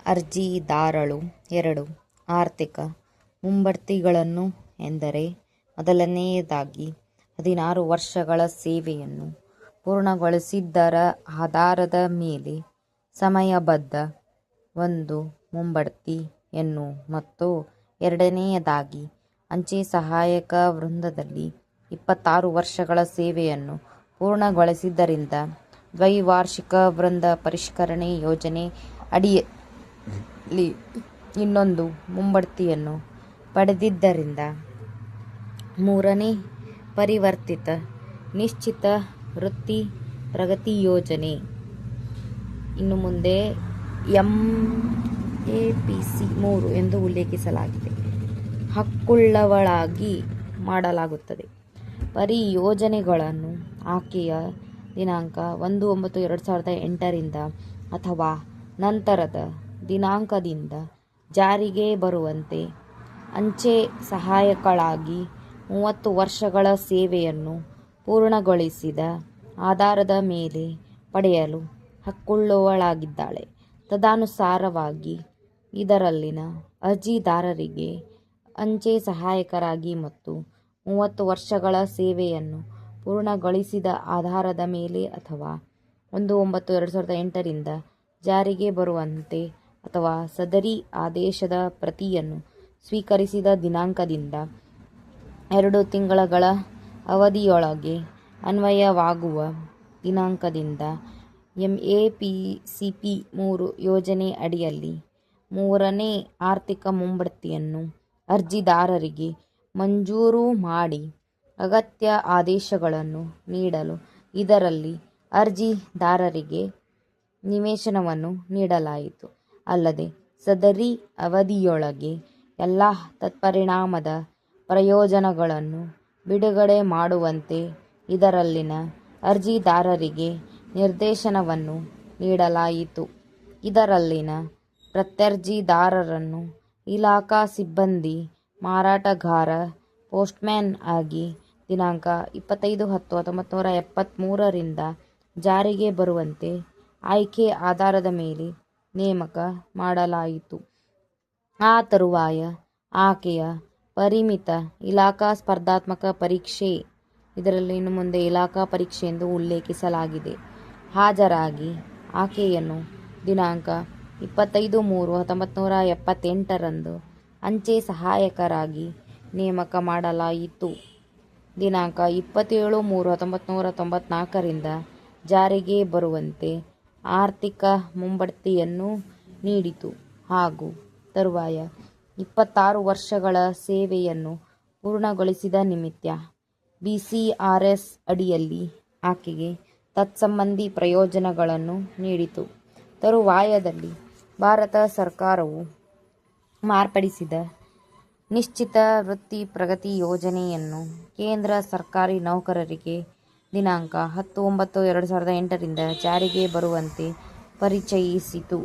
ಅರ್ಜಿದಾರಳು 2 ಆರ್ಥಿಕ ಮುಂಬಡ್ತಿಗಳನ್ನು ಎಂದರೆ ಮೊದಲನೆಯದಾಗಿ 16 ವರ್ಷಗಳ ಸೇವೆಯನ್ನು ಪೂರ್ಣಗೊಳಿಸಿದ್ದರ ಆಧಾರದ ಮೇಲೆ ಸಮಯಬದ್ಧ ಒಂದು ಮುಂಬಡ್ತಿಯನ್ನು ಮತ್ತು ಎರಡನೆಯದಾಗಿ ಅಂಚೆ ಸಹಾಯಕ ವೃಂದದಲ್ಲಿ 26 ವರ್ಷಗಳ ಸೇವೆಯನ್ನು ಪೂರ್ಣಗೊಳಿಸಿದ್ದರಿಂದ ದ್ವೈವಾರ್ಷಿಕ ವೃಂದ ಪರಿಷ್ಕರಣೆ ಯೋಜನೆ ಅಡಿಯಲ್ಲಿ ಇನ್ನೊಂದು ಮುಂಬಡ್ತಿಯನ್ನು ಪಡೆದಿದ್ದರಿಂದ ಮೂರನೇ ಪರಿವರ್ತಿತ ನಿಶ್ಚಿತ ವೃತ್ತಿ ಪ್ರಗತಿ ಯೋಜನೆ ಇನ್ನು ಮುಂದೆ MAPC 3 ಎಂದು ಉಲ್ಲೇಖಿಸಲಾಗಿದೆ ಹಕ್ಕುಳ್ಳವಳಾಗಿ ಮಾಡಲಾಗುತ್ತದೆ. ಪರಿಯೋಜನೆಗಳನ್ನು ಆಕೆಯ ದಿನಾಂಕ 1/9/2008 ರಿಂದ ಅಥವಾ ನಂತರದ ದಿನಾಂಕದಿಂದ ಜಾರಿಗೆ ಬರುವಂತೆ ಅಂಚೆ ಸಹಾಯಕಳಾಗಿ 30 ವರ್ಷಗಳ ಸೇವೆಯನ್ನು ಪೂರ್ಣಗೊಳಿಸಿದ ಆಧಾರದ ಮೇಲೆ ಪಡೆಯಲು ಹಕ್ಕುಳ್ಳವಳಾಗಿದ್ದಾಳೆ. ತದನುಸಾರವಾಗಿ ಇದರಲ್ಲಿನ ಅರ್ಜಿದಾರರಿಗೆ ಅಂಚೆ ಸಹಾಯಕರಾಗಿ ಮತ್ತು 30 ವರ್ಷಗಳ ಸೇವೆಯನ್ನು ಪೂರ್ಣಗೊಳಿಸಿದ ಆಧಾರದ ಮೇಲೆ ಅಥವಾ 1/9/2008 ರಿಂದ ಜಾರಿಗೆ ಬರುವಂತೆ ಅಥವಾ ಸದರಿ ಆದೇಶದ ಪ್ರತಿಯನ್ನು ಸ್ವೀಕರಿಸಿದ ದಿನಾಂಕದಿಂದ 2 ತಿಂಗಳುಗಳ ಅವಧಿಯೊಳಗೆ ಅನ್ವಯವಾಗುವ ದಿನಾಂಕದಿಂದ MAPCP 3 ಯೋಜನೆ ಅಡಿಯಲ್ಲಿ ಮೂರನೇ ಆರ್ಥಿಕ ಮುಂಬಡ್ತಿಯನ್ನು ಅರ್ಜಿದಾರರಿಗೆ ಮಂಜೂರು ಮಾಡಿ ಅಗತ್ಯ ಆದೇಶಗಳನ್ನು ನೀಡಲು ಇದರಲ್ಲಿ ಅರ್ಜಿದಾರರಿಗೆ ನಿವೇಶನವನ್ನು ನೀಡಲಾಯಿತು. ಅಲ್ಲದೆ ಸದರಿ ಅವಧಿಯೊಳಗೆ ಎಲ್ಲ ತತ್ಪರಿಣಾಮದ ಪ್ರಯೋಜನಗಳನ್ನು ಬಿಡುಗಡೆ ಮಾಡುವಂತೆ ಇದರಲ್ಲಿನ ಅರ್ಜಿದಾರರಿಗೆ ನಿರ್ದೇಶನವನ್ನು ನೀಡಲಾಯಿತು. ಇದರಲ್ಲಿನ ಪ್ರತ್ಯರ್ಜಿದಾರರನ್ನು ಇಲಾಖಾ ಸಿಬ್ಬಂದಿ ಮಾರಾಟಗಾರ ಪೋಸ್ಟ್ಮ್ಯಾನ್ ಆಗಿ ದಿನಾಂಕ 25/10/1973 ರಿಂದ ಜಾರಿಗೆ ಬರುವಂತೆ ಆಯ್ಕೆ ಆಧಾರದ ಮೇಲೆ ನೇಮಕ ಮಾಡಲಾಯಿತು. ಆ ತರುವಾಯ ಆಕೆಯ ಪರಿಮಿತ ಇಲಾಖಾ ಸ್ಪರ್ಧಾತ್ಮಕ ಪರೀಕ್ಷೆ ಇದರಲ್ಲಿ ಇನ್ನು ಮುಂದೆ ಇಲಾಖಾ ಪರೀಕ್ಷೆ ಎಂದು ಉಲ್ಲೇಖಿಸಲಾಗಿದೆ ಹಾಜರಾಗಿ ಆಕೆಯನ್ನು ದಿನಾಂಕ 25/3/1978 ರಂದು ಅಂಚೆ ಸಹಾಯಕರಾಗಿ ನೇಮಕ ಮಾಡಲಾಯಿತು. ದಿನಾಂಕ 27/3/1994 ರಿಂದ ಜಾರಿಗೆ ಬರುವಂತೆ ಆರ್ಥಿಕ ಮುಂಬಡ್ತಿಯನ್ನು ನೀಡಿತು ಹಾಗೂ ತರುವಾಯ 26 ವರ್ಷಗಳ ಸೇವೆಯನ್ನು ಪೂರ್ಣಗೊಳಿಸಿದ ನಿಮಿತ್ತ BCRS ಅಡಿಯಲ್ಲಿ ಆಕೆಗೆ ತತ್ಸಂಬಂಧಿ ಪ್ರಯೋಜನಗಳನ್ನು ನೀಡಿತು. ತರುವಾಯದಲ್ಲಿ ಭಾರತ ಸರ್ಕಾರವು ಮಾರ್ಪಡಿಸಿದ ನಿಶ್ಚಿತ ವೃತ್ತಿ ಪ್ರಗತಿ ಯೋಜನೆಯನ್ನು ಕೇಂದ್ರ ಸರ್ಕಾರಿ ನೌಕರರಿಗೆ ದಿನಾಂಕ 10/9/2008 ರಿಂದ ಜಾರಿಗೆ ಬರುವಂತೆ ಪರಿಚಯಿಸಿತು.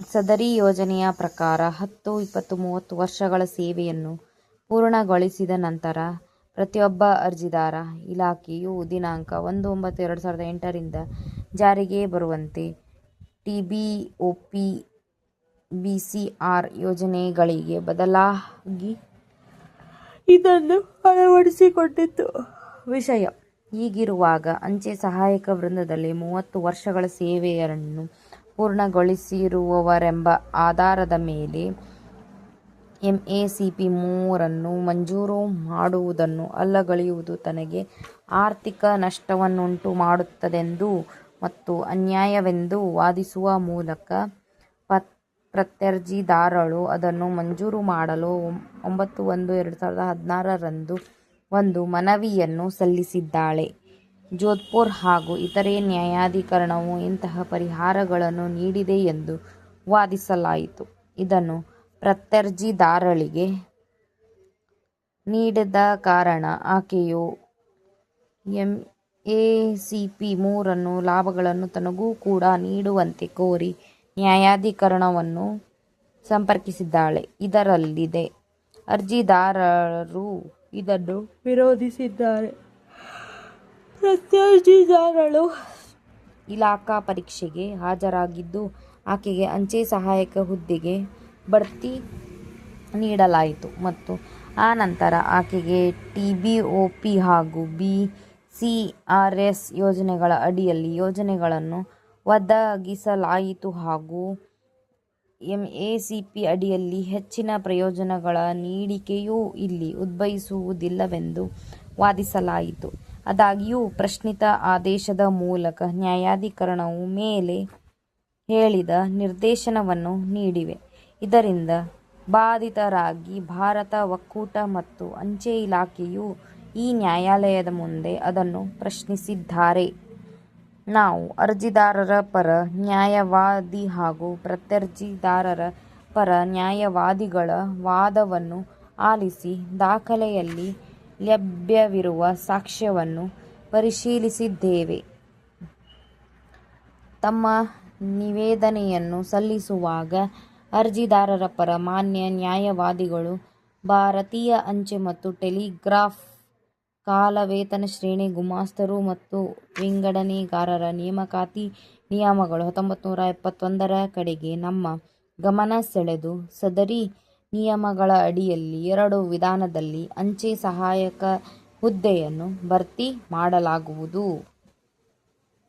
ಸದರಿ ಯೋಜನೆಯ ಪ್ರಕಾರ 10, 20, 30 ವರ್ಷಗಳ ಸೇವೆಯನ್ನು ಪೂರ್ಣಗೊಳಿಸಿದ ನಂತರ ಪ್ರತಿಯೊಬ್ಬ ಅರ್ಜಿದಾರ ಇಲಾಖೆಯು ದಿನಾಂಕ 1/9/2008 ರಿಂದ ಜಾರಿಗೆ ಬರುವಂತೆ TBOP BCR ಯೋಜನೆಗಳಿಗೆ ಬದಲಾಗಿ ಇದನ್ನು ಅಳವಡಿಸಿಕೊಂಡಿತು. ವಿಷಯ ಹೀಗಿರುವಾಗ ಅಂಚೆ ಸಹಾಯಕ ವೃಂದದಲ್ಲಿ 30 ವರ್ಷಗಳ ಸೇವೆಯನ್ನು ಪೂರ್ಣಗೊಳಿಸಿರುವವರೆಂಬ ಆಧಾರದ ಮೇಲೆ MACP 3 ಮಂಜೂರು ಮಾಡುವುದನ್ನು ಅಲ್ಲಗಳೆಯುವುದು ತನಗೆ ಆರ್ಥಿಕ ನಷ್ಟವನ್ನುಂಟು ಮಾಡುತ್ತದೆಂದು ಮತ್ತು ಅನ್ಯಾಯವೆಂದು ವಾದಿಸುವ ಮೂಲಕ ಪ್ರತ್ಯರ್ಜಿದಾರಳು ಅದನ್ನು ಮಂಜೂರು ಮಾಡಲು 9/1/2016 ರಂದು ಒಂದು ಮನವಿಯನ್ನು ಸಲ್ಲಿಸಿದ್ದಾಳೆ. ಜೋಧ್ಪುರ್ ಹಾಗೂ ಇತರೆ ನ್ಯಾಯಾಧಿಕರಣವು ಇಂತಹ ಪರಿಹಾರಗಳನ್ನು ನೀಡಿದೆ ಎಂದು ವಾದಿಸಲಾಯಿತು. ಇದನ್ನು ಪ್ರತ್ಯರ್ಜಿದಾರಳಿಗೆ ನೀಡದ ಕಾರಣ ಆಕೆಯು MACP 3 ಲಾಭಗಳನ್ನು ತನಗೂ ಕೂಡ ನೀಡುವಂತೆ ಕೋರಿ ನ್ಯಾಯಾಧಿಕರಣವನ್ನು ಸಂಪರ್ಕಿಸಿದ್ದಾಳೆ. ಇದರಲ್ಲಿದೆ ಅರ್ಜಿದಾರರು ಇದನ್ನು ವಿರೋಧಿಸಿದ್ದಾರೆ. ಪ್ರತ್ಯರ್ಜಿದಾರಳು ಇಲಾಖಾ ಪರೀಕ್ಷೆಗೆ ಹಾಜರಾಗಿದ್ದು ಆಕೆಗೆ ಅಂಚೆ ಸಹಾಯಕ ಹುದ್ದೆಗೆ ಬಡ್ತಿ ನೀಡಲಾಯಿತು ಮತ್ತು ಆ ನಂತರ ಆಕೆಗೆ TBOP ಹಾಗೂ BCRS ಯೋಜನೆಗಳ ಅಡಿಯಲ್ಲಿ ಯೋಜನೆಗಳನ್ನು ಒದಗಿಸಲಾಯಿತು ಹಾಗೂ MACP ಅಡಿಯಲ್ಲಿ ಹೆಚ್ಚಿನ ಪ್ರಯೋಜನಗಳ ನೀಡಿಕೆಯೂ ಇಲ್ಲಿ ಉದ್ಭವಿಸುವುದಿಲ್ಲವೆಂದು ವಾದಿಸಲಾಯಿತು. ಆದಾಗ್ಯೂ ಪ್ರಶ್ನಿತ ಆದೇಶದ ಮೂಲಕ ನ್ಯಾಯಾಧಿಕರಣವು ಮೇಲೆ ಹೇಳಿದ ನಿರ್ದೇಶನವನ್ನು ನೀಡಿವೆ. ಇದರಿಂದ ಬಾಧಿತರಾಗಿ ಭಾರತ ಒಕ್ಕೂಟ ಮತ್ತು ಅಂಚೆ ಇಲಾಖೆಯು ಈ ನ್ಯಾಯಾಲಯದ ಮುಂದೆ ಅದನ್ನು ಪ್ರಶ್ನಿಸಿದ್ದಾರೆ. ನಾವು ಅರ್ಜಿದಾರರ ಪರ ನ್ಯಾಯವಾದಿ ಹಾಗೂ ಪ್ರತ್ಯರ್ಜಿದಾರರ ಪರ ನ್ಯಾಯವಾದಿಗಳ ವಾದವನ್ನು ಆಲಿಸಿ ದಾಖಲೆಯಲ್ಲಿ ಲಭ್ಯವಿರುವ ಸಾಕ್ಷ್ಯವನ್ನು ಪರಿಶೀಲಿಸಿದ್ದೇವೆ. ತಮ್ಮ ನಿವೇದನೆಯನ್ನು ಸಲ್ಲಿಸುವಾಗ ಅರ್ಜಿದಾರರ ಪರ ಮಾನ್ಯ ನ್ಯಾಯವಾದಿಗಳು ಭಾರತೀಯ ಅಂಚೆ ಮತ್ತು ಟೆಲಿಗ್ರಾಫ್ ಕಾಲವೇತನ ಶ್ರೇಣಿ ಗುಮಾಸ್ತರು ಮತ್ತು ವಿಂಗಡಣೆಗಾರರ ನೇಮಕಾತಿ ನಿಯಮಗಳು 1971 ಕಡೆಗೆ ನಮ್ಮ ಗಮನ ಸೆಳೆದು, ಸದರಿ ನಿಯಮಗಳ ಅಡಿಯಲ್ಲಿ 2 ವಿಧಾನದಲ್ಲಿ ಅಂಚೆ ಸಹಾಯಕ ಹುದ್ದೆಯನ್ನು ಭರ್ತಿ ಮಾಡಲಾಗುವುದು.